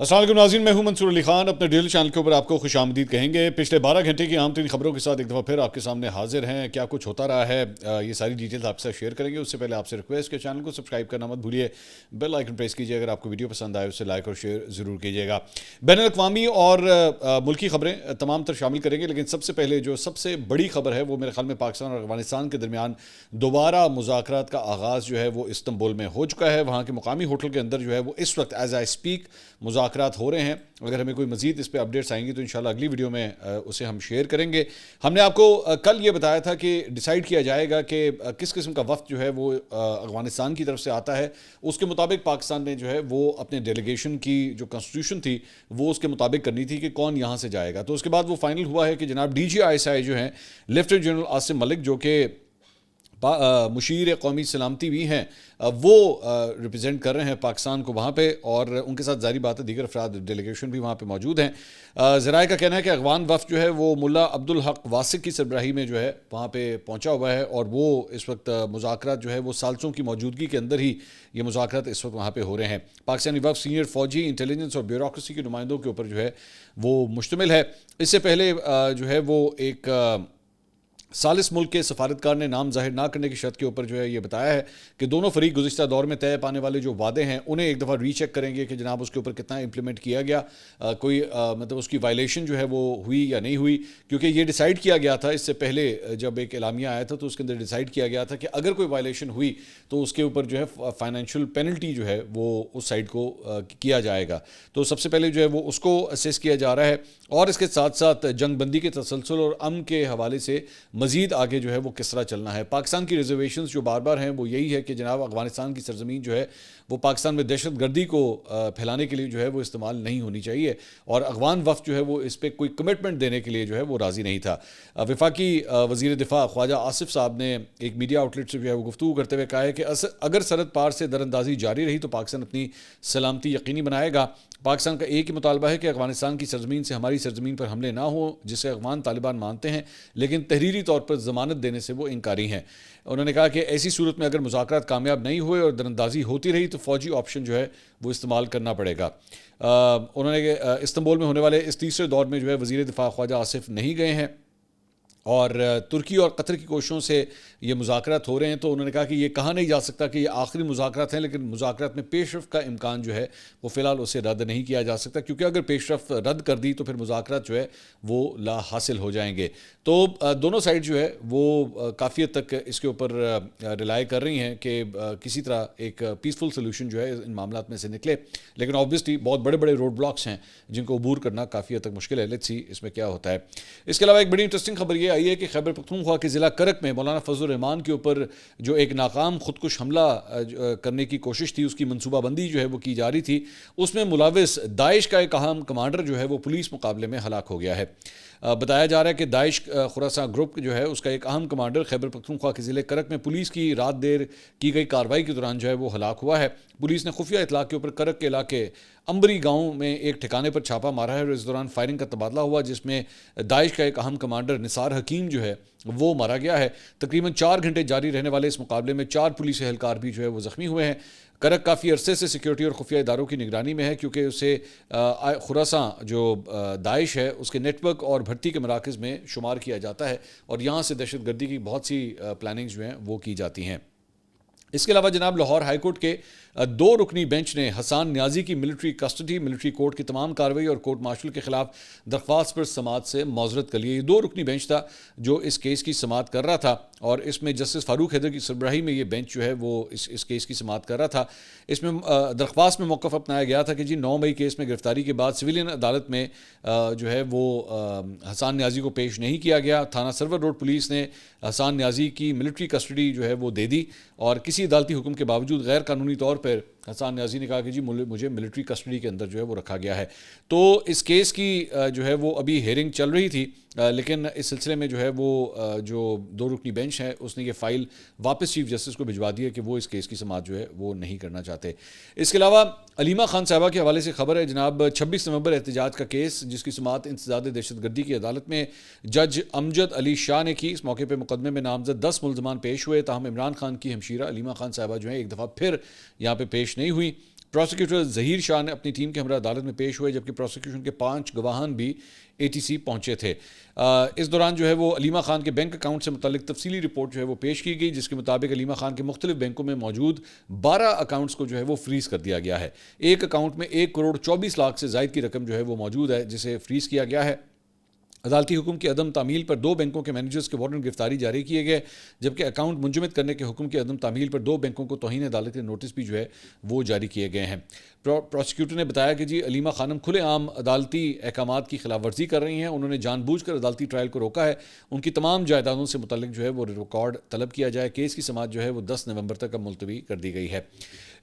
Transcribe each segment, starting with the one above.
السلام علیکم ناظرین، میں ہوں منصور علی خان. اپنے ڈیل چینل کے اوپر آپ کو خوش آمدید کہیں گے. پچھلے 12 گھنٹے کی اہم ترین خبروں کے ساتھ ایک دفعہ پھر آپ کے سامنے حاضر ہیں. کیا کچھ ہوتا رہا ہے یہ ساری ڈیٹیلز آپ سے شیئر کریں گے. اس سے پہلے آپ سے ریکویسٹ کہ چینل کو سبسکرائب کرنا مت بھولیے, بیل آئیکن پریس کیجیے. اگر آپ کو ویڈیو پسند آئے اسے لائک اور شیئر ضرور کیجیے گا. بین الاقوامی اور ملکی خبریں تمام تر شامل کریں گے, لیکن سب سے پہلے جو سب سے بڑی خبر ہے وہ میرے خیال میں پاکستان اور افغانستان کے درمیان دوبارہ مذاکرات کا آغاز جو ہے وہ استنبول میں ہو چکا ہے. وہاں کے مقامی ہوٹل کے اندر جو ہے وہ اس وقت ایز آئی اسپیک مذاکرات ہو رہے ہیں. اگر ہمیں کوئی مزید اس پہ اپڈیٹس آئیں گی تو انشاءاللہ اگلی ویڈیو میں اسے ہم شیئر کریں گے. ہم نے آپ کو کل یہ بتایا تھا کہ ڈیسائیڈ کیا جائے گا کہ کس قسم کا وفد جو ہے وہ افغانستان کی طرف سے آتا ہے. اس کے مطابق پاکستان نے جو ہے وہ اپنے ڈیلیگیشن کی جو کنسٹیٹیوشن تھی وہ اس کے مطابق کرنی تھی کہ کون یہاں سے جائے گا. تو اس کے بعد وہ فائنل ہوا ہے کہ جناب D G I S I جو ہیں لیفٹیننٹ جنرل عاصم ملک, جو کہ مشیر قومی سلامتی بھی ہیں, وہ ریپرزینٹ کر رہے ہیں پاکستان کو وہاں پہ, اور ان کے ساتھ ظاہری بات ہے دیگر افراد ڈیلیگیشن بھی وہاں پہ موجود ہیں. ذرائع کا کہنا ہے کہ افغان وفد جو ہے وہ ملا عبدالحق واسق کی سربراہی میں جو ہے وہاں پہ پہنچا ہوا ہے, اور وہ اس وقت مذاکرات جو ہے وہ سالسوں کی موجودگی کے اندر ہی یہ مذاکرات اس وقت وہاں پہ ہو رہے ہیں. پاکستانی وفد سینئر فوجی, انٹیلیجنس اور بیوروکریسی کے نمائندوں کے اوپر جو ہے وہ مشتمل ہے. اس سے پہلے جو ہے وہ ایک ثالث ملک کے سفارتکار نے نام ظاہر نہ کرنے کی شرط کے اوپر جو ہے یہ بتایا ہے کہ دونوں فریق گزشتہ دور میں طے پانے والے جو وعدے ہیں انہیں ایک دفعہ ری چیک کریں گے کہ جناب اس کے اوپر کتنا امپلیمنٹ کیا گیا, کوئی مطلب اس کی وائلیشن جو ہے وہ ہوئی یا نہیں ہوئی. کیونکہ یہ ڈیسائیڈ کیا گیا تھا اس سے پہلے جب ایک اعلامیہ آیا تھا تو اس کے اندر ڈیسائیڈ کیا گیا تھا کہ اگر کوئی وائلیشن ہوئی تو اس کے اوپر جو ہے فائنینشیل پینلٹی جو ہے وہ اس سائڈ کو کیا جائے گا. تو سب سے پہلے جو ہے وہ اس کو اسیس کیا جا رہا ہے, اور اس کے ساتھ ساتھ جنگ بندی کے تسلسل اور امن کے حوالے سے مزید آگے جو ہے وہ کس طرح چلنا ہے. پاکستان کی ریزرویشنز جو بار بار ہیں وہ یہی ہے کہ جناب افغانستان کی سرزمین جو ہے وہ پاکستان میں دہشت گردی کو پھیلانے کے لیے جو ہے وہ استعمال نہیں ہونی چاہیے, اور افغان وفد جو ہے وہ اس پہ کوئی کمٹمنٹ دینے کے لیے جو ہے وہ راضی نہیں تھا. وفاقی وزیر دفاع خواجہ آصف صاحب نے ایک میڈیا آؤٹ لیٹ سے جو ہے وہ گفتگو کرتے ہوئے کہا ہے کہ اگر سرحد پار سے دراندازی جاری رہی تو پاکستان اپنی سلامتی یقینی بنائے گا. پاکستان کا ایک ہی مطالبہ ہے کہ افغانستان کی سرزمین سے ہماری سرزمین پر حملے نہ ہوں, جسے افغان طالبان مانتے ہیں لیکن تحریری طور پر ضمانت دینے سے وہ انکاری ہیں. انہوں نے کہا کہ ایسی صورت میں اگر مذاکرات کامیاب نہیں ہوئے اور دراندازی ہوتی رہی تو فوجی آپشن جو ہے وہ استعمال کرنا پڑے گا. انہوں نے استنبول میں ہونے والے اس تیسرے دور میں جو ہے وزیر دفاع خواجہ آصف نہیں گئے ہیں, اور ترکی اور قطر کی کوششوں سے یہ مذاکرات ہو رہے ہیں. تو انہوں نے کہا کہ یہ کہا نہیں جا سکتا کہ یہ آخری مذاکرات ہیں, لیکن مذاکرات میں پیش رفت کا امکان جو ہے وہ فی الحال اسے رد نہیں کیا جا سکتا, کیونکہ اگر پیش رفت رد کر دی تو پھر مذاکرات جو ہے وہ لا حاصل ہو جائیں گے. تو دونوں سائڈ جو ہے وہ کافی حد تک اس کے اوپر ریلائی کر رہی ہیں کہ کسی طرح ایک پیسفل سولوشن جو ہے ان معاملات میں سے نکلے, لیکن آبویسلی بہت بڑے بڑے روڈ بلاکس ہیں جن کو عبور کرنا کافی حد تک مشکل ہے. لیٹس سی اس میں کیا ہوتا ہے. اس کے علاوہ ایک بڑی انٹرسٹنگ خبر یہ آئی ہے کہ خیبر پختونخوا کے ضلع کرک میں مولانا فضل الرحمان کے اوپر جو ایک ناکام خودکش حملہ کرنے کی کوشش تھی, اس کی منصوبہ بندی جو ہے وہ کی جا رہی تھی, اس میں ملوث داعش کا ایک اہم کمانڈر جو ہے وہ پولیس مقابلے میں ہلاک ہو گیا ہے. بتایا جا رہا ہے کہ داعش خراسان گروپ جو ہے اس کا ایک اہم کمانڈر خیبر پختونخوا کے ضلع کرک میں پولیس کی رات دیر کی گئی کارروائی کے دوران جو ہے وہ ہلاک ہوا ہے. پولیس نے خفیہ اطلاع کے اوپر کرک کے علاقے امبری گاؤں میں ایک ٹھکانے پر چھاپا مارا ہے, اور اس دوران فائرنگ کا تبادلہ ہوا جس میں داعش کا ایک اہم کمانڈر نثار حکیم جو ہے وہ مارا گیا ہے. تقریباً 4 گھنٹے جاری رہنے والے اس مقابلے میں 4 پولیس اہلکار بھی جو ہے وہ زخمی ہوئے ہیں. کرک کافی عرصے سے سیکیورٹی اور خفیہ اداروں کی نگرانی میں ہے, کیونکہ اسے خراسان جو داعش ہے اس کے نیٹ ورک اور بھرتی کے مراکز میں شمار کیا جاتا ہے, اور یہاں سے دہشت گردی کی بہت سی پلاننگز جو ہیں وہ کی جاتی ہیں. اس کے علاوہ جناب لاہور ہائی کورٹ کے 2 رکنی بینچ نے حسان نیازی کی ملٹری کسٹڈی, ملٹری کورٹ کی تمام کارروائی اور کورٹ مارشل کے خلاف درخواست پر سماعت سے معذرت کر لی. یہ 2 رکنی بینچ تھا جو اس کیس کی سماعت کر رہا تھا, اور اس میں جسٹس فاروق حیدر کی سربراہی میں یہ بینچ جو ہے وہ اس کیس کی سماعت کر رہا تھا. اس میں درخواست میں موقف اپنایا گیا تھا کہ جی 9 مئی کیس میں گرفتاری کے بعد سویلین عدالت میں جو ہے وہ حسان نیازی کو پیش نہیں کیا گیا. تھانہ سرور روڈ پولیس نے حسان نیازی کی ملٹری کسٹڈی جو ہے وہ دے دی, اور کسی عدالتی حکم کے باوجود غیر قانونی طور پر حسان نیازی نے کہا کہ جی مجھے ملٹری کسٹڈی کے اندر جو ہے وہ رکھا گیا ہے. تو اس کیس کی جو ہے وہ ابھی ہیئرنگ چل رہی تھی, لیکن اس سلسلے میں جو ہے وہ جو 2 رکنی بینچ ہے اس نے یہ فائل واپس چیف جسٹس کو بھجوا دی ہے کہ وہ اس کیس کی سماعت جو ہے وہ نہیں کرنا چاہتے. اس کے علاوہ علیمہ خان صاحبہ کے حوالے سے خبر ہے جناب 26 نومبر احتجاج کا کیس جس کی سماعت انسداد دہشت گردی کی عدالت میں جج امجد علی شاہ نے کی. اس موقع پہ مقدمے میں نامزد 10 ملزمان پیش ہوئے, تاہم عمران خان کی ہمشیرہ علیمہ خان صاحبہ جو ہیں ایک دفعہ پھر یہاں پہ پیش نہیں ہوئی. پروسیکیوٹر ظہیر شاہ نے اپنی ٹیم کے ہمراہ عدالت میں پیش ہوئے، جبکہ پروسیکیوشن کے 5 گواہان بھی ATC پہنچے تھے۔ اس دوران جو ہے وہ علیمہ خان کے بینک اکاؤنٹ سے متعلق تفصیلی رپورٹ جو ہے وہ پیش کی گئی، جس کے مطابق علیمہ خان کے مختلف بینکوں میں موجود 12 اکاؤنٹس کو جو ہے وہ فریز کر دیا گیا ہے۔ ایک اکاؤنٹ میں 1,24,00,000 سے زائد کی رقم جو ہے وہ موجود ہے، جسے فریز کیا گیا ہے۔ عدالتی حکم کی عدم تعمیل پر 2 بینکوں کے مینیجرز کے وارنٹ گرفتاری جاری کیے گئے، جبکہ اکاؤنٹ منجمد کرنے کے حکم کی عدم تعمیل پر 2 بینکوں کو توہین عدالت کے نوٹس بھی جو ہے وہ جاری کیے گئے ہیں۔ پروسیکیوٹر نے بتایا کہ جی علیمہ خانم کھلے عام عدالتی احکامات کی خلاف ورزی کر رہی ہیں، انہوں نے جان بوجھ کر عدالتی ٹرائل کو روکا ہے، ان کی تمام جائیدادوں سے متعلق جو ہے وہ ریکارڈ طلب کیا جائے۔ کیس کی سماعت جو ہے وہ 10 نومبر تک اب ملتوی کر دی گئی ہے۔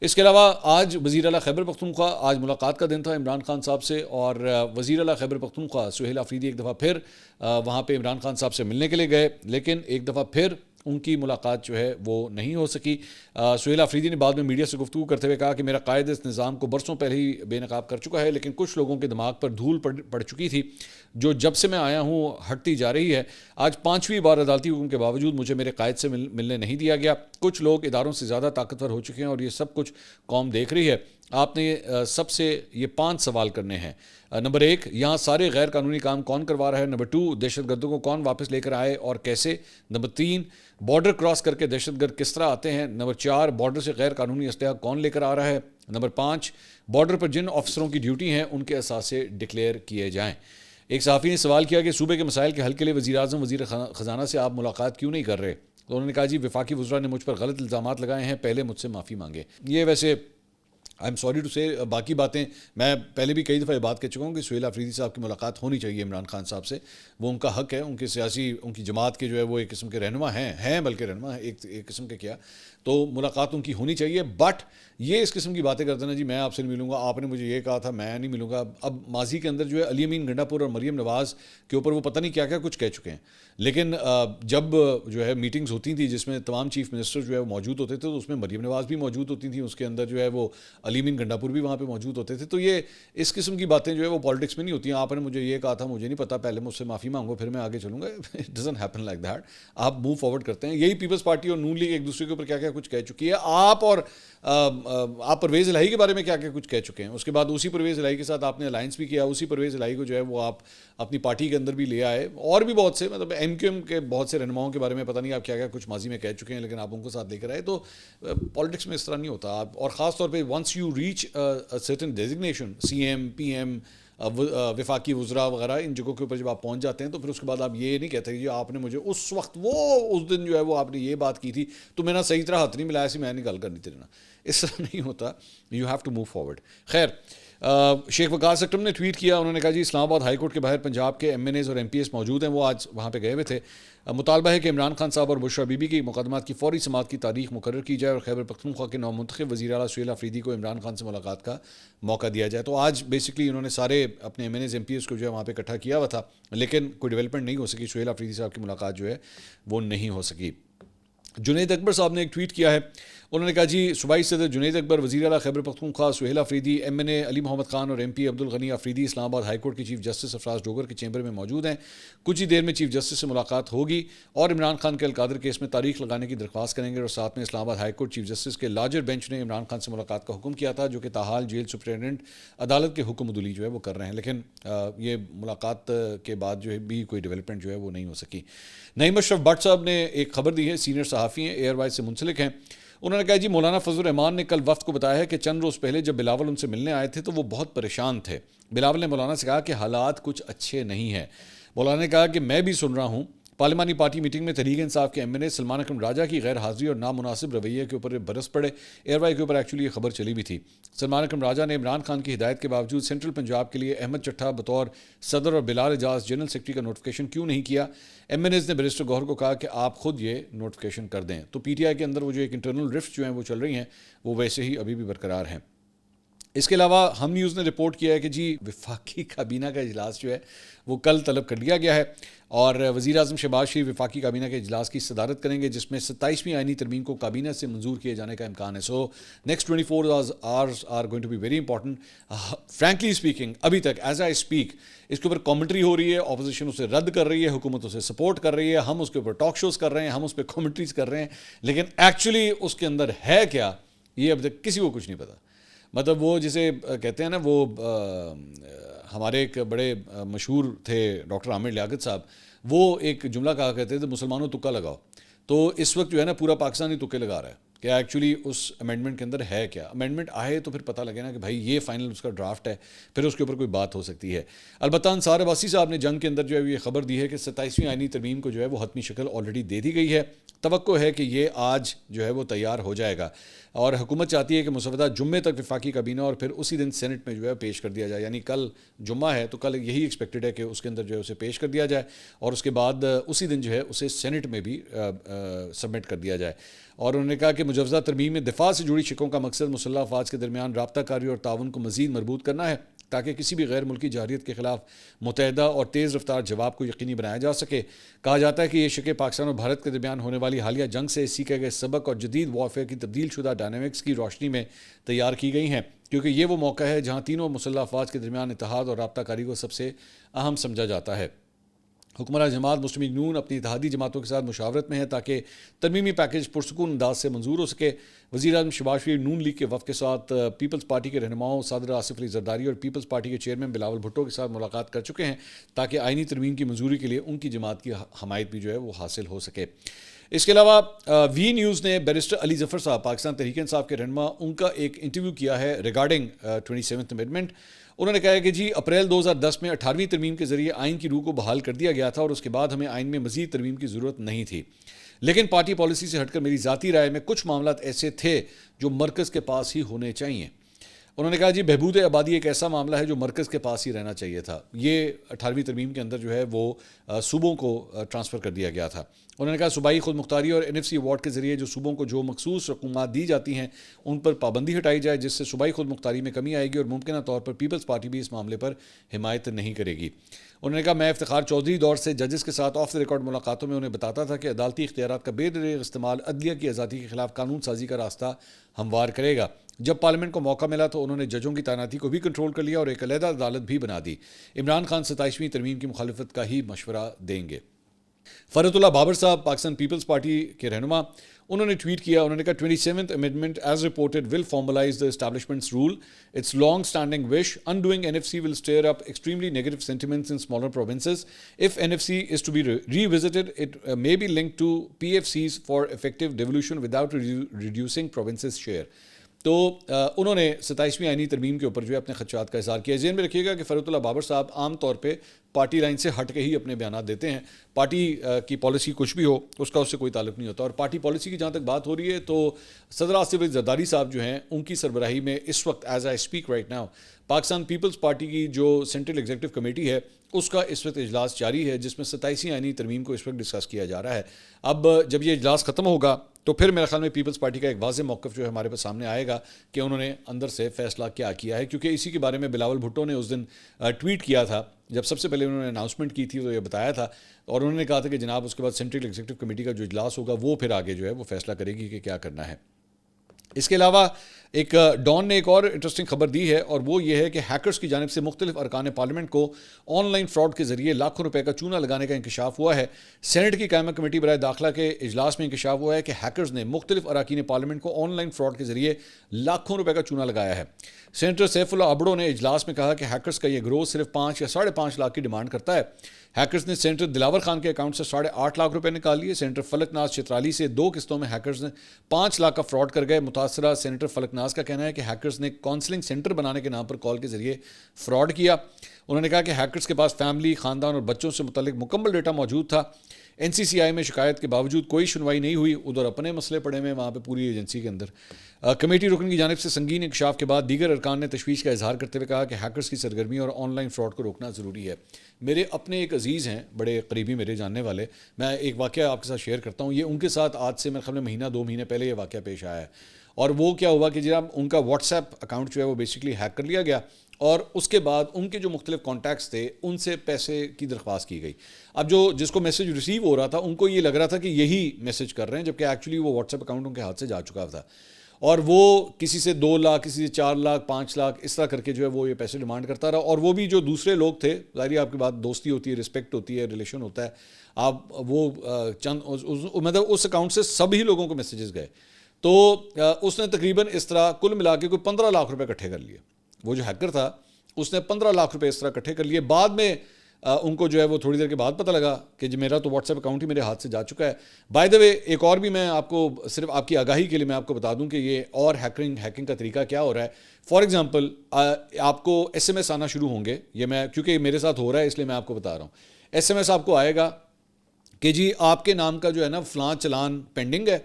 اس کے علاوہ آج وزیر اعلیٰ خیبر پختونخوا، آج ملاقات کا دن تھا عمران خان صاحب سے، اور وزیر اعلیٰ خیبر پختونخوا سہیل آفریدی ایک دفعہ پھر وہاں پہ عمران خان صاحب سے ملنے کے لیے گئے، لیکن ایک دفعہ پھر ان کی ملاقات جو ہے وہ نہیں ہو سکی۔ سہیل آفریدی نے بعد میں میڈیا سے گفتگو کرتے ہوئے کہا کہ میرا قائد اس نظام کو برسوں پہلے ہی بے نقاب کر چکا ہے، لیکن کچھ لوگوں کے دماغ پر دھول پڑ چکی تھی جو جب سے میں آیا ہوں ہٹتی جا رہی ہے۔ آج 5ویں بار عدالتی حکم کے باوجود مجھے میرے قائد سے ملنے نہیں دیا گیا۔ کچھ لوگ اداروں سے زیادہ طاقتور ہو چکے ہیں اور یہ سب کچھ قوم دیکھ رہی ہے۔ آپ نے سب سے یہ 5 سوال کرنے ہیں۔ نمبر 1، یہاں سارے غیر قانونی کام کون کروا رہا ہے؟ نمبر 2، دہشت گردوں کو کون واپس لے کر آئے اور کیسے؟ نمبر 3، بارڈر کراس کر کے دہشت گرد کس طرح آتے ہیں؟ نمبر 4، بارڈر سے غیر قانونی اسلحہ کون لے کر آ رہا ہے؟ نمبر 5، بارڈر پر جن افسروں کی ڈیوٹی ہیں ان کے اثاثے ڈکلیئر کیے جائیں۔ ایک صحافی نے سوال کیا کہ صوبے کے مسائل کے حل کے لیے وزیر اعظم وزیر خزانہ سے آپ ملاقات کیوں نہیں کر رہے؟ تو انہوں نے کہا جی وفاقی وزراء نے مجھ پر غلط الزامات لگائے ہیں، پہلے مجھ سے معافی مانگے۔ یہ ویسے آئی ایم سوری ٹو سے باقی باتیں میں پہلے بھی کئی دفعہ یہ بات کہہ چکا ہوں کہ سہیل آفریدی صاحب کی ملاقات ہونی چاہیے عمران خان صاحب سے، وہ ان کا حق ہے، ان کے سیاسی ان کی جماعت کے جو ہے وہ ایک قسم کے رہنما ہیں بلکہ رہنما ایک قسم کے کیا، تو ملاقات ان کی ہونی چاہیے۔ بٹ یہ اس قسم کی باتیں کرتے نا جی میں آپ سے نہیں ملوں گا، آپ نے مجھے یہ کہا تھا میں نہیں ملوں گا۔ اب ماضی کے اندر جو ہے علی امین گنڈا پور اور مریم نواز کے اوپر وہ پتہ نہیں کیا کیا کچھ کہہ چکے ہیں، لیکن جب جو ہے میٹنگز ہوتی تھیں جس میں تمام چیف منسٹر جو ہے وہ موجود ہوتے تھے، تو اس میں مریم نواز بھی موجود ہوتی تھیں، اس کے اندر جو ہے وہ علی امین گنڈا پور بھی وہاں پہ موجود ہوتے تھے۔ تو یہ اس قسم کی باتیں جو ہے وہ پالیٹکس میں نہیں ہوتی ہیں۔ آپ نے مجھے یہ کہا تھا مجھے نہیں پتا، پہلے مجھ سے معافی مانگو پھر میں آگے چلوں گا، it doesn't happen like that. آپ موو فارورڈ کرتے ہیں۔ یہی پیپلز پارٹی اور نون لیگ ایک دوسرے کے اوپر کیا کیا کچھ کہہ چکی ہے، آپ پرویز الہی کے بارے میں کیا کیا کچھ کہہ چکے ہیں، اس کے بعد اسی پرویز الہی کے ساتھ آپ نے الائنس بھی کیا، اسی پرویز الہی کو جو ہے وہ آپ اپنی پارٹی کے اندر بھی لے آئے، اور بھی بہت سے مطلب MQM کے بہت سے رہنماؤں کے بارے میں پتہ نہیں آپ کیا کیا کچھ ماضی میں کہہ چکے ہیں، لیکن آپ ان کو ساتھ لے کر آئے۔ تو پالیٹکس میں اس طرح نہیں ہوتا، اور خاص طور پہ once you reach certain designation CM PM وفاقی وزراء وغیرہ ان جگہوں کے اوپر جب آپ پہنچ جاتے ہیں تو پھر اس کے بعد آپ یہ نہیں کہتے کہ آپ نے مجھے اس وقت اس دن جو ہے وہ آپ نے یہ بات کی تھی تو میں نے صحیح طرح ہاتھ نہیں ملایا سی میں نہیں گل کرنی تیرے نا، اس طرح نہیں ہوتا۔ You have to move forward. خیر، شیخ وقار سکٹم نے ٹویٹ کیا، انہوں نے کہا جی اسلام آباد ہائی کورٹ کے باہر پنجاب کے MNAs اور MPs موجود ہیں، وہ آج وہاں پہ گئے ہوئے تھے۔ مطالبہ ہے کہ عمران خان صاحب اور بشرا بی بی کی مقدمات کی فوری سماعت کی تاریخ مقرر کی جائے اور خیبر پختونخوا کے نومنتخب وزیر اعلیٰ سہیل آفریدی کو عمران خان سے ملاقات کا موقع دیا جائے۔ تو آج بیسکلی انہوں نے سارے اپنے MNAs MPs کو جو ہے وہاں پہ اکٹھا کیا ہوا تھا، لیکن کوئی ڈیولپمنٹ نہیں ہو سکی، سہیل آفریدی صاحب کی ملاقات جو ہے وہ نہیں ہو سکی۔ جنید اکبر صاحب نے ایک ٹویٹ کیا ہے، انہوں نے کہا جی صوبائی صدر جنید اکبر، وزیر اعلیٰ خیبر پختونخوا سہیل آفریدی، MNA علی محمد خان اور MP عبد الغنی آفریدی اسلام آباد ہائی کورٹ کے چیف جسٹس سرفراز ڈوگر کے چیمبر میں موجود ہیں۔ کچھ ہی دیر میں چیف جسٹس سے ملاقات ہوگی اور عمران خان کے القادر کیس میں تاریخ لگانے کی درخواست کریں گے، اور ساتھ میں اسلام آباد ہائی کورٹ چیف جسٹس کے لارجر بینچ نے عمران خان سے ملاقات کا حکم کیا تھا، جو کہ تاحال جیل سپرنٹینڈنٹ عدالت کے حکم عدولی جو ہے وہ کر رہے ہیں، لیکن یہ ملاقات کے بعد جو ہے بھی کوئی ڈیولپمنٹ جو ہے وہ نہیں ہو سکی۔ نعیم اشرف بٹ صاحب نے ایک خبر دی ہے، سینئر صحافی ہیں، ایئر وائز سے منسلک ہیں، انہوں نے کہا جی مولانا فضل الرحمان نے کل وفد کو بتایا ہے کہ چند روز پہلے جب بلاول ان سے ملنے آئے تھے تو وہ بہت پریشان تھے۔ بلاول نے مولانا سے کہا کہ حالات کچھ اچھے نہیں ہیں۔ مولانا نے کہا کہ میں بھی سن رہا ہوں۔ پارلیمانی پارٹی میٹنگ میں تحریک انصاف کے MNA سلمان اکرم راجہ کی غیر حاضری اور نامناسب رویے کے اوپر برس پڑے۔ ایئر وائی کے اوپر ایکچولی یہ خبر چلی بھی تھی۔ سلمان اکرم راجہ نے عمران خان کی ہدایت کے باوجود سینٹرل پنجاب کے لیے احمد چٹھا بطور صدر اور بلال اعجاز جنرل سیکرٹری کا نوٹیفیکیشن کیوں نہیں کیا؟ MNAs نے بیرسٹر گوہر کو کہا کہ آپ خود یہ نوٹیفیکیشن کر دیں۔ تو PTI کے اندر وہ جو ایک انٹرنل رفٹ جو ہیں وہ چل رہی ہیں وہ ویسے ہی ابھی بھی برقرار ہیں۔ اس کے علاوہ ہم نیوز نے رپورٹ کیا ہے کہ جی وفاقی کابینہ کا اجلاس جو ہے وہ کل طلب کر لیا گیا ہے اور وزیر اعظم شہباز شریف وفاقی کابینہ کے اجلاس کی صدارت کریں گے، جس میں 27ویں آئینی ترمیم کو کابینہ سے منظور کیے جانے کا امکان ہے۔ So next 24 hours are going to be very important. Frankly speaking ابھی تک ایز آئی اسپیک اس کے اوپر کامنٹری ہو رہی ہے، اپوزیشن اسے رد کر رہی ہے، حکومت اسے سپورٹ کر رہی ہے، ہم اس کے اوپر ٹاک شوز کر رہے ہیں، ہم اس پہ کامنٹریز کر رہے ہیں، لیکن ایکچولی اس کے اندر ہے کیا یہ اب تک کسی کو کچھ نہیں پتا۔ مطلب وہ جسے کہتے ہیں نا، وہ ہمارے ایک بڑے مشہور تھے ڈاکٹر عامر لیاقت صاحب، وہ ایک جملہ کہا کرتے تھے، مسلمانوں تکا لگاؤ. تو اس وقت جو ہے نا پورا پاکستان ہی تکے لگا رہا ہے کہ ایکچولی اس امینڈمنٹ کے اندر ہے کیا. امینڈمنٹ آئے تو پھر پتہ لگے نا کہ بھائی یہ فائنل اس کا ڈرافٹ ہے، پھر اس کے اوپر کوئی بات ہو سکتی ہے. البتہ انصار عباسی صاحب نے جنگ کے اندر جو ہے یہ خبر دی ہے کہ 27ویں آئینی ترمیم کو جو ہے وہ حتمی شکل آلریڈی دے دی گئی ہے. توقع ہے کہ یہ آج جو ہے وہ تیار ہو جائے گا، اور حکومت چاہتی ہے کہ مسودہ جمعے تک وفاقی کابینہ اور پھر اسی دن سینٹ میں جو ہے پیش کر دیا جائے. یعنی کل جمعہ ہے تو کل یہی ایکسپیکٹڈ ہے کہ اس کے اندر جو ہے اسے پیش کر دیا جائے، اور اس کے بعد اسی دن جو ہے اسے سینٹ میں بھی سبمٹ کر دیا جائے. اور انہوں نے کہا کہ مجوزہ ترمیم میں دفاع سے جڑی شقوں کا مقصد مسلح افواج کے درمیان رابطہ کاری اور تعاون کو مزید مربوط کرنا ہے، تاکہ کسی بھی غیر ملکی جارحیت کے خلاف متحدہ اور تیز رفتار جواب کو یقینی بنایا جا سکے. کہا جاتا ہے کہ یہ شقیں پاکستان اور بھارت کے درمیان ہونے والی حالیہ جنگ سے سیکھے گئے سبق اور جدید وارفیئر کی تبدیل شدہ ڈائنامکس کی روشنی میں تیار کی گئی ہیں، کیونکہ یہ وہ موقع ہے جہاں تینوں مسلح افواج کے درمیان اتحاد اور رابطہ کاری کو سب سے اہم سمجھا جاتا ہے. حکمراں جماعت مسلم لیگ نون اپنی اتحادی جماعتوں کے ساتھ مشاورت میں ہے تاکہ ترمیمی پیکج پرسکون انداز سے منظور ہو سکے. وزیر اعظم شہباز شریف نون لیگ کے وفد کے ساتھ پیپلز پارٹی کے رہنماؤں صدر آصف علی زرداری اور پیپلز پارٹی کے چیئرمین بلاول بھٹو کے ساتھ ملاقات کر چکے ہیں تاکہ آئینی ترمیم کی منظوری کے لیے ان کی جماعت کی حمایت بھی جو ہے وہ حاصل ہو سکے. اس کے علاوہ وی نیوز نے بیرسٹر علی ظفر صاحب، پاکستان تحریک انصاف کے رہنما، ان کا ایک انٹرویو کیا ہے ریگارڈنگ 27th امینڈمنٹ. انہوں نے کہا ہے کہ جی اپریل 2010 میں 18ویں ترمیم کے ذریعے آئین کی روح کو بحال کر دیا گیا تھا اور اس کے بعد ہمیں آئین میں مزید ترمیم کی ضرورت نہیں تھی، لیکن پارٹی پالیسی سے ہٹ کر میری ذاتی رائے میں کچھ معاملات ایسے تھے جو مرکز کے پاس ہی ہونے چاہیے. انہوں نے کہا جی بہبود آبادی ایک ایسا معاملہ ہے جو مرکز کے پاس ہی رہنا چاہیے تھا. یہ 18ویں ترمیم کے اندر جو ہے وہ صوبوں کو ٹرانسفر کر دیا گیا تھا. انہوں نے کہا صوبائی خود مختاری اور NFC ایوارڈ کے ذریعے جو صوبوں کو جو مخصوص رقومات دی جاتی ہیں ان پر پابندی ہٹائی جائے، جس سے صوبائی خود مختاری میں کمی آئے گی، اور ممکنہ طور پر پیپلز پارٹی بھی اس معاملے پر حمایت نہیں کرے گی. انہوں نے کہا میں افتخار چودھری دور سے ججز کے ساتھ آف دا ریکارڈ ملاقاتوں میں انہیں بتاتا تھا کہ عدالتی اختیارات کا بے دریغ استعمال عدلیہ کی آزادی کے خلاف قانون سازی کا راستہ ہموار کرے گا. جب پارلیمنٹ کو موقع ملا تو انہوں نے ججوں کی تعیناتی کو بھی کنٹرول کر لیا اور ایک علیحدہ عدالت بھی بنا دی. عمران خان 27ویں ترمیم کی مخالفت کا ہی مشورہ دیں گے. فرحت اللہ بابر صاحب، پاکستان پیپلز پارٹی کے رہنما، انہوں نے ٹویٹ کیا. انہوں نے کہا 27th amendment as reported will formalize the establishment's rule. Its long-standing wish, undoing NFC will stir up extremely negative sentiments in smaller provinces. If NFC is to be revisited, it may be linked to PFCs for effective devolution without reducing provinces' share. تو انہوں نے 27ویں آئینی ترمیم کے اوپر جو ہے اپنے خدشات کا اظہار کیا. ذہن میں رکھیے گا کہ فرحت اللہ بابر صاحب عام طور پہ پارٹی لائن سے ہٹ کے ہی اپنے بیانات دیتے ہیں. پارٹی کی پالیسی کچھ بھی ہو اس کا اس سے کوئی تعلق نہیں ہوتا. اور پارٹی پالیسی کی جہاں تک بات ہو رہی ہے تو صدر آصف علی زرداری صاحب جو ہیں ان کی سربراہی میں اس وقت as I speak right now Pakistan Peoples Party کی جو سینٹرل ایگزیکٹو کمیٹی ہے اس کا اس وقت اجلاس جاری ہے، جس میں 27ویں آئینی ترمیم کو اس وقت ڈسکس کیا جا رہا ہے. اب جب یہ اجلاس ختم ہوگا تو پھر میرے خیال میں پیپلز پارٹی کا ایک واضح موقف جو ہے ہمارے پاس سامنے آئے گا کہ انہوں نے اندر سے فیصلہ کیا کیا ہے. کیونکہ اسی کے بارے میں بلاول بھٹو نے اس دن ٹویٹ کیا تھا جب سب سے پہلے انہوں نے اناؤنسمنٹ کی تھی تو یہ بتایا تھا، اور انہوں نے کہا تھا کہ جناب اس کے بعد سینٹرل ایگزیکٹو کمیٹی کا جو اجلاس ہوگا وہ پھر آگے جو ہے وہ فیصلہ کرے گی کہ کیا کرنا ہے. اس کے علاوہ ایک ڈان نے ایک اور انٹرسٹنگ خبر دی ہے، اور وہ یہ ہے کہ ہیکرز کی جانب سے مختلف ارکان پارلیمنٹ کو آن لائن فراڈ کے ذریعے لاکھوں روپے کا چونا لگانے کا انکشاف ہوا ہے. سینٹ کی قائمہ کمیٹی برائے داخلہ کے اجلاس میں انکشاف ہوا ہے کہ ہیکرز نے مختلف اراکین پارلیمنٹ کو آن لائن فراڈ کے ذریعے لاکھوں روپے کا چونا لگایا ہے. سینیٹر سیف اللہ ابڑو نے اجلاس میں کہا کہ ہیکرز کا یہ گروہ صرف 5 یا 5.5 لاکھ کی ڈیمانڈ کرتا ہے. ہیکرز نے سینیٹر دلاور خان کے اکاؤنٹ سے 8.5 لاکھ روپے نکال لیے. سینیٹر فلک ناز چترالی سے 2 قسطوں میں ہیکرز نے 5 لاکھ کا فراڈ کر گئے. متاثرہ سینیٹر فلک ناز کا کہنا ہے کہ ہیکرز نے کاؤنسلنگ سینٹر بنانے کے نام پر کال کے ذریعے فراڈ کیا. انہوں نے کہا کہ ہیکرز کے پاس فیملی، خاندان اور بچوں سے متعلق مکمل ڈیٹا موجود تھا. NCCI میں شکایت کے باوجود کوئی سنوائی نہیں ہوئی. ادھر اپنے مسئلے پڑے ہوئے وہاں پہ پوری ایجنسی کے اندر. کمیٹی رکن کی جانب سے سنگین انکشاف کے بعد دیگر ارکان نے تشویش کا اظہار کرتے ہوئے کہا کہ ہیکرز کی سرگرمی اور آن لائن فراڈ کو روکنا ضروری ہے. میرے اپنے ایک عزیز ہیں، بڑے قریبی میرے جاننے والے، میں ایک واقعہ آپ کے ساتھ شیئر کرتا ہوں. یہ ان کے ساتھ آج سے میرے خیال میں مہینہ 2 مہینے پہلے یہ واقعہ پیش آیا ہے. اور وہ کیا ہوا کہ جب ان کا واٹس ایپ اکاؤنٹ جو ہے وہ بیسکلی ہیک کر لیا گیا، اور اس کے بعد ان کے جو مختلف کانٹیکٹس تھے ان سے پیسے کی درخواست کی گئی. اب جس کو میسج ریسیو ہو رہا تھا ان کو یہ لگ رہا تھا کہ یہی میسج کر رہے ہیں، جبکہ ایکچولی وہ واٹس ایپ اکاؤنٹ ان کے ہاتھ سے جا چکا تھا. اور وہ کسی سے 2 لاکھ، کسی سے 4 لاکھ، 5 لاکھ اس طرح کر کے جو ہے وہ یہ پیسے ڈیمانڈ کرتا رہا. اور وہ بھی جو دوسرے لوگ تھے، ظاہر آپ کی بات دوستی ہوتی ہے، رسپیکٹ ہوتی ہے، ریلیشن ہوتا ہے. آپ وہ چند مطلب اس اکاؤنٹ سے سبھی لوگوں کو میسیجز گئے. تو اس نے تقریباً اس طرح کل ملا کے کوئی 15 لاکھ روپے اکٹھے کر لیے. وہ جو ہیکر تھا اس نے 15 لاکھ روپے اس طرح اکٹھے کر لیے. بعد میں ان کو جو ہے وہ تھوڑی دیر کے بعد پتہ لگا کہ جو میرا تو واٹس ایپ اکاؤنٹ ہی میرے ہاتھ سے جا چکا ہے. بائی دا وے ایک اور بھی میں آپ کو صرف آپ کی آگاہی کے لیے میں آپ کو بتا دوں کہ یہ اور ہیکنگ کا طریقہ کیا ہو رہا ہے. فار ایگزامپل آپ کو ایس ایم ایس آنا شروع ہوں گے, یہ میں کیونکہ میرے ساتھ ہو رہا ہے اس لیے میں آپ کو بتا رہا ہوں. ایس ایم ایس آپ کو آئے گا کہ جی آپ کے نام کا جو ہے نا فلاں چلان پینڈنگ ہے,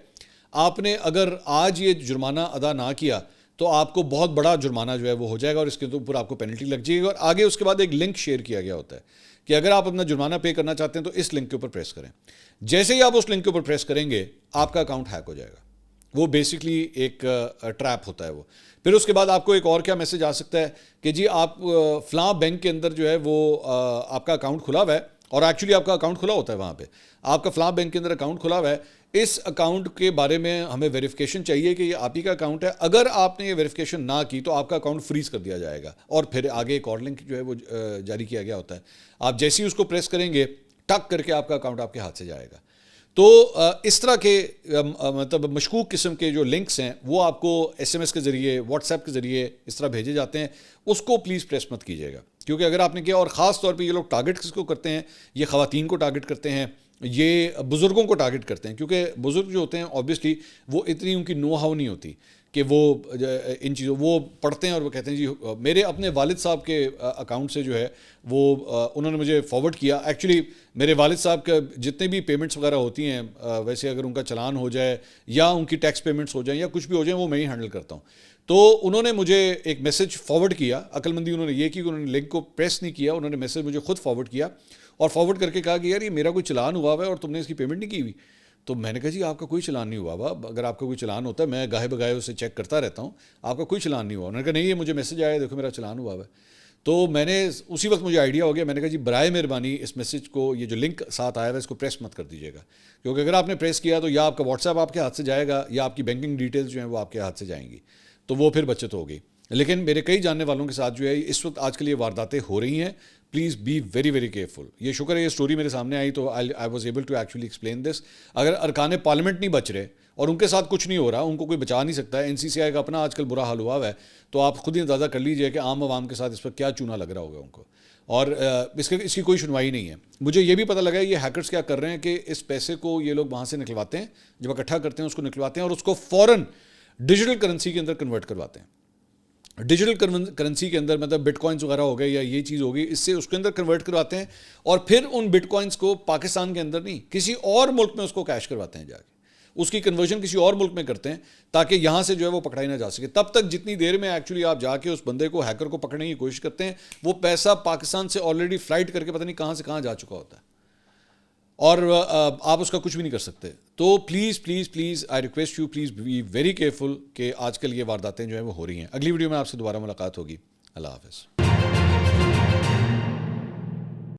آپ نے اگر آج یہ جرمانہ ادا نہ کیا تو آپ کو بہت بڑا جرمانہ جو ہے وہ ہو جائے گا اور اس کے اوپر آپ کو پینلٹی لگ جائے گی. اور آگے اس کے بعد ایک لنک شیئر کیا گیا ہوتا ہے کہ اگر آپ اپنا جرمانہ پے کرنا چاہتے ہیں تو اس لنک کے اوپر پریس کریں. جیسے ہی آپ اس لنک کے اوپر پریس کریں گے آپ کا اکاؤنٹ ہیک ہو جائے گا. وہ بیسکلی ایک ٹریپ ہوتا ہے وہ. پھر اس کے بعد آپ کو ایک اور کیا میسج آ سکتا ہے کہ جی آپ فلاں بینک کے اندر جو ہے وہ آپ کا اکاؤنٹ کھلا ہوا ہے, اور ایکچولی آپ کا اکاؤنٹ کھلا ہوتا ہے وہاں پہ, آپ کا فلاں بینک کے اندر اکاؤنٹ کھلا ہوا ہے, اس اکاؤنٹ کے بارے میں ہمیں ویریفیکیشن چاہیے کہ یہ آپ ہی کا اکاؤنٹ ہے. اگر آپ نے یہ ویریفیکیشن نہ کی تو آپ کا اکاؤنٹ فریز کر دیا جائے گا, اور پھر آگے ایک اور لنک جو ہے وہ جاری کیا گیا ہوتا ہے. آپ جیسے ہی اس کو پریس کریں گے ٹک کر کے آپ کا اکاؤنٹ آپ کے ہاتھ سے جائے گا. تو اس طرح کے مطلب مشکوک قسم کے جو لنکس ہیں وہ آپ کو ایس ایم ایس کے ذریعے واٹس ایپ کے ذریعے اس طرح بھیجے جاتے ہیں, اس کو پلیز پریس مت کیجیے گا. کیونکہ اگر آپ نے کیا, اور خاص طور پہ یہ لوگ ٹارگٹ کس کو کرتے ہیں, یہ خواتین کو ٹارگٹ کرتے ہیں, یہ بزرگوں کو ٹارگٹ کرتے ہیں. کیونکہ بزرگ جو ہوتے ہیں اوبیسلی وہ اتنی ان کی نو ہاؤ نہیں ہوتی کہ وہ ان چیزوں وہ پڑھتے ہیں اور وہ کہتے ہیں جی میرے اپنے والد صاحب کے اکاؤنٹ سے جو ہے وہ انہوں نے مجھے فارورڈ کیا. ایکچولی میرے والد صاحب کے جتنے بھی پیمنٹس وغیرہ ہوتی ہیں ویسے اگر ان کا چلان ہو جائے یا ان کی ٹیکس پیمنٹس ہو جائیں یا کچھ بھی ہو جائیں وہ میں ہی ہینڈل کرتا ہوں. تو انہوں نے مجھے ایک میسج فارورڈ کیا, عقل مندی انہوں نے یہ کی کہ انہوں نے لنک کو پریس نہیں کیا, انہوں نے میسج مجھے خود فارورڈ کیا اور فارورڈ کر کے کہا کہ یار یہ میرا کوئی چلان ہوا ہوا ہے اور تم نے اس کی پیمنٹ نہیں کی ہوئی. تو میں نے کہا جی آپ کا کوئی چلان نہیں ہوا ہوا, اگر آپ کا کوئی چلان ہوتا ہے میں گاہے بگاہے اسے چیک کرتا رہتا ہوں, آپ کا کوئی چلان نہیں ہوا. انہوں نے کہا نہیں یہ مجھے میسج آیا دیکھو میرا چلان ہوا ہوا ہے. تو میں نے اسی وقت مجھے آئیڈیا ہو گیا, میں نے کہا جی برائے مہربانی اس میسج کو, یہ جو لنک ساتھ آیا ہے اس کو پریس مت کر دیجیے گا, کیونکہ اگر آپ نے پریس کیا تو یا آپ کا واٹس ایپ آپ کے ہاتھ سے جائے گا یا آپ کی بینکنگ ڈیٹیلز جو ہیں وہ آپ کے ہاتھ سے جائیں گی, تو وہ پھر بچت ہوگی. لیکن میرے کئی جاننے والوں کے ساتھ جو ہے اس وقت آج کل یہ وارداتیں ہو رہی ہیں. Please be very very careful. یہ شکر ہے یہ اسٹوری میرے سامنے آئی تو I was able to actually explain this. اگر ارکان پارلیمنٹ نہیں بچ رہے اور ان کے ساتھ کچھ نہیں ہو رہا, ان کو کوئی بچا نہیں سکتا ہے, این سی سی آئی کا اپنا آج کل برا حال ہوا ہے, تو آپ خود ہی اندازہ کر لیجئے کہ عام عوام کے ساتھ اس پر کیا چونا لگ رہا ہوگا ان کو. اور اس کی کوئی سنوائی نہیں ہے. مجھے یہ بھی پتہ لگا ہے یہ ہیکرز کیا کر رہے ہیں کہ اس پیسے کو یہ لوگ وہاں سے نکلواتے ہیں, جب اکٹھا کرتے ہیں اس کو نکلواتے ہیں اور اس کو فوراً ڈیجیٹل کرنسی کے اندر کنورٹ کرواتے ہیں. ڈیجیٹل کرنسی کے اندر مطلب بٹ کوائنس وغیرہ ہو گئے یا یہ چیز ہوگی, اس سے اس کے اندر کنورٹ کرواتے ہیں اور پھر ان بٹ کوائنس کو پاکستان کے اندر نہیں کسی اور ملک میں اس کو کیش کرواتے ہیں, جا کے اس کی کنورژن کسی اور ملک میں کرتے ہیں تاکہ یہاں سے جو ہے وہ پکڑائی نہ جا سکے. تب تک جتنی دیر میں ایکچولی آپ جا کے اس بندے کو ہیکر کو پکڑنے کی کوشش کرتے ہیں وہ پیسہ پاکستان سے آلریڈی فلائٹ کر کے پتہ نہیں کہاں سے کہاں جا چکا ہوتا ہے اور آپ اس کا کچھ بھی نہیں کر سکتے. تو please please please I request you please be very careful کہ آج کل یہ وارداتیں جو ہیں وہ ہو رہی ہیں. اگلی ویڈیو میں آپ سے دوبارہ ملاقات ہوگی. اللہ حافظ.